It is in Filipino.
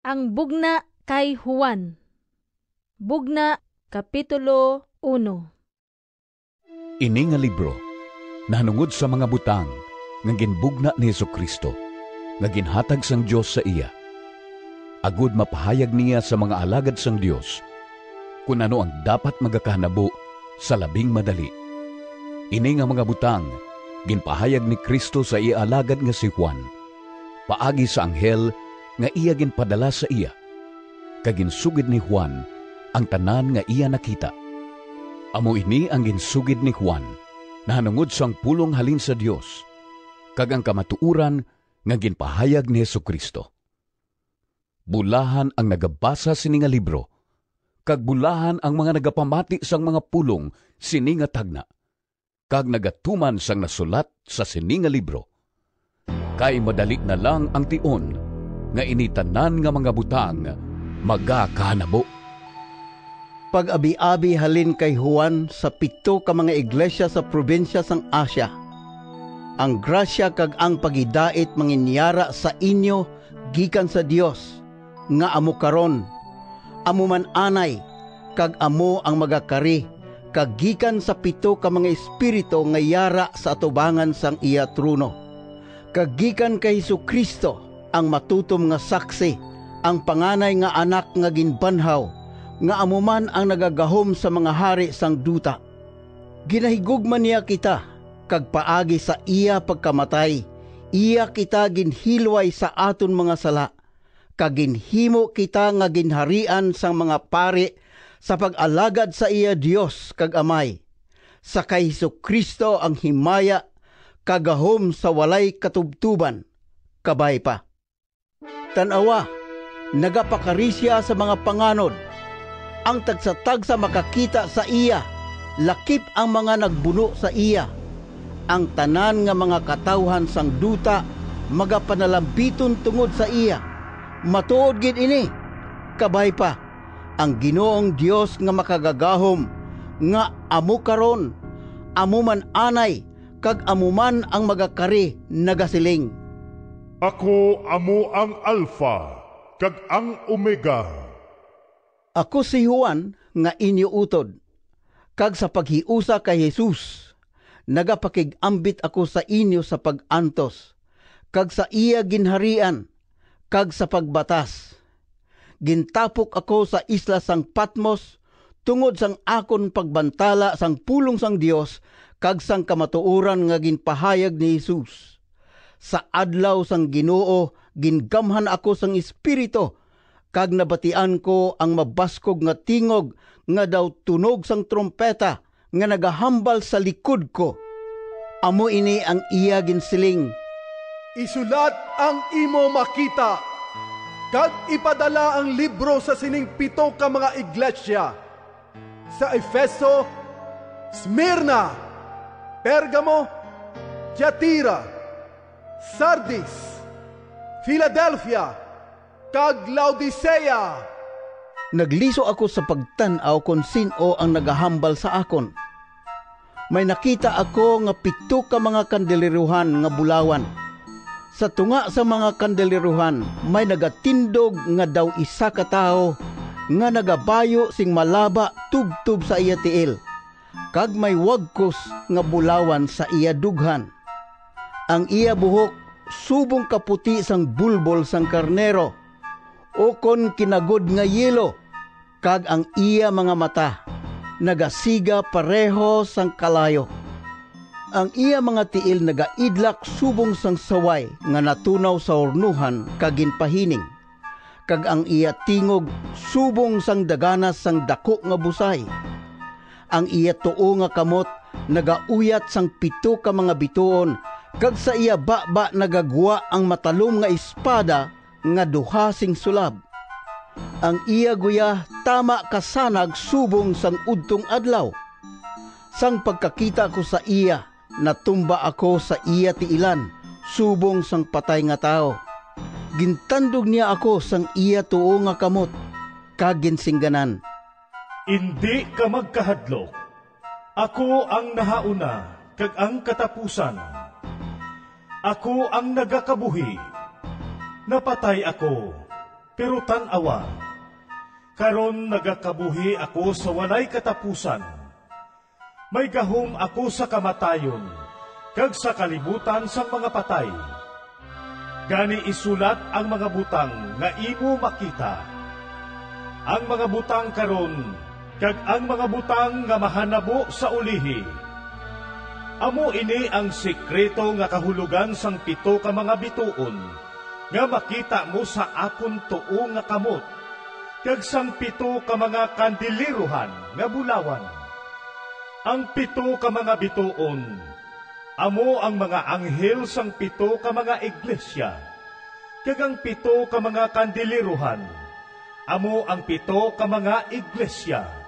Ang bugna kay Juan. Bugna, Kapitulo 1. Ini nga libro, nahanungod sa mga butang, nga ginbugna ni Jesucristo, nga ginhatag sang Dios sa iya. Agud mapahayag niya sa mga alagad sang Dios, kung ano ang dapat magakahanabo sa labing madali. Ini nga mga butang, ginpahayag ni Kristo sa iya alagad nga si Juan, paagi sa anghel nga iya ginpadala sa iya. Kaginsugid ni Juan ang tanan nga iya nakita. Amo ini ang ginsugid ni Juan, nahanungod sang pulong halin sa Dios, kag ang kamatuuran nga ginpahayag ni Jesucristo. Bulahan ang nagabasa sini nga libro, kag bulahan ang mga nagapamati sang mga pulong sini nga tagna, kag nagatuman sang nasulat sa sini nga libro. Kay madali na lang ang tion nga initanan nga mga butang magakahanabo. Pag-abi-abi halin kay Juan sa 7 ka mga iglesia sa probinsya sang Asia. Ang grasya kag ang pagidait manginyara sa inyo gikan sa Dios nga amo karon, amo man anay, kag amo ang magakari, kag gikan sa 7 ka mga espiritu nga yara sa atubangan sang iya trono. Kag gikan kay Jesucristo ang matutom nga saksi, ang panganay nga anak nga ginbanhaw, nga amuman ang nagagahom sa mga hari sang duta. Ginahigugman niya kita, kag paagi sa iya pagkamatay, iya kita ginhilway sa aton mga sala, kag ginhimo kita nga ginharian sang mga pari sa pag-alagad sa iya Dios kag Amay. Sa kay Jesucristo ang himaya, kagahom sa walay katubtuban, kabay pa. Tanawa, nagapakarisya sa mga panganod, ang tagsatagsa makakita sa iya, lakip ang mga nagbuno sa iya. Ang tanan nga mga katawhan sang duta, magapanalabiton tungod sa iya. Matuod gid ini, kabay pa, ang Ginoong Dios nga makagagahom, nga amo karon, amo man anay, kag amo man ang magakari nagasiling. Ako amo ang Alpha, kag ang Omega. Ako si Juan nga inyo utod, kag sa paghiusa kay Jesus, nagapakig-ambit ako sa inyo sa pag-antos, kag sa iya ginharian, kag sa pagbatas. Gintapok ako sa isla sang Patmos, tungod sang akon pagbantala sang pulong sang Dios, kag sang kamatuoran nga ginpahayag ni Jesus. Sa adlaw sang Ginoo, gingamhan ako sang Espiritu, kag nabatian ko ang mabaskog nga tingog nga daw tunog sang trompeta nga nagahambal sa likod ko. Amo ini ang iya ginsiling, isulat ang imo makita, kag ipadala ang libro sa sining 7 ka mga iglesia, sa Efeso, Smyrna, Pergamo, Tiatira, Sardis, Philadelphia, kag Laodicea. Nagliso ako sa pagtan-aw kung sino ang nagahambal sa akon. May nakita ako nga 7 ka mga kandiliruhan nga bulawan. Sa tunga sa mga kandiliruhan, may nagatindog nga daw isa ka tao, nga nagabayo sing malaba tubtub sa iya tiil, kag may wagkos nga bulawan sa iya dughan. Ang iya buhok subong kaputi sang bulbol sang karnero, ukon kinagod nga yelo, kag ang iya mga mata nagasiga pareho sang kalayo. Ang iya mga tiil nagaidlak subong sang saway nga natunaw sa ornuhan kag ginpahining, kag ang iya tingog subong sang daganas sang dako nga busay. Ang iya tuo nga kamot nagauyat sang 7 ka mga bituon, kag sa iya baba nagagwa ang matalom nga espada nga duha sing sulab. Ang iya guya tama kasanag subong sang udtong adlaw. Sang pagkakita ko sa iya, natumba ako sa iya tiilan, subong sang patay nga tao. Gintandog niya ako sang iya tuo nga kamot, kag ginsingganan, hindi ka magkahadlok. Ako ang nahauna, kag ang katapusan. Ako ang nagakabuhi. Napatay ako, Pero tan-awa, karon nagakabuhi ako sa walay katapusan. May gahom ako sa kamatayon, kag sa kalibutan sa mga patay. Gani isulat ang mga butang nga imo makita. Ang mga butang karon, kag ang mga butang nga mahanabo sa ulihi. Amo ini ang sekreto nga kahulugan sang 7 ka mga bituon, nga makita mo sa akon tuo nga kamot, kag sang 7 ka mga kandiliruhan nga bulawan. Ang 7 ka mga bituon, amo ang mga anghel sang 7 ka mga iglesia, kag ang 7 ka mga kandiliruhan, amo ang 7 ka mga iglesia.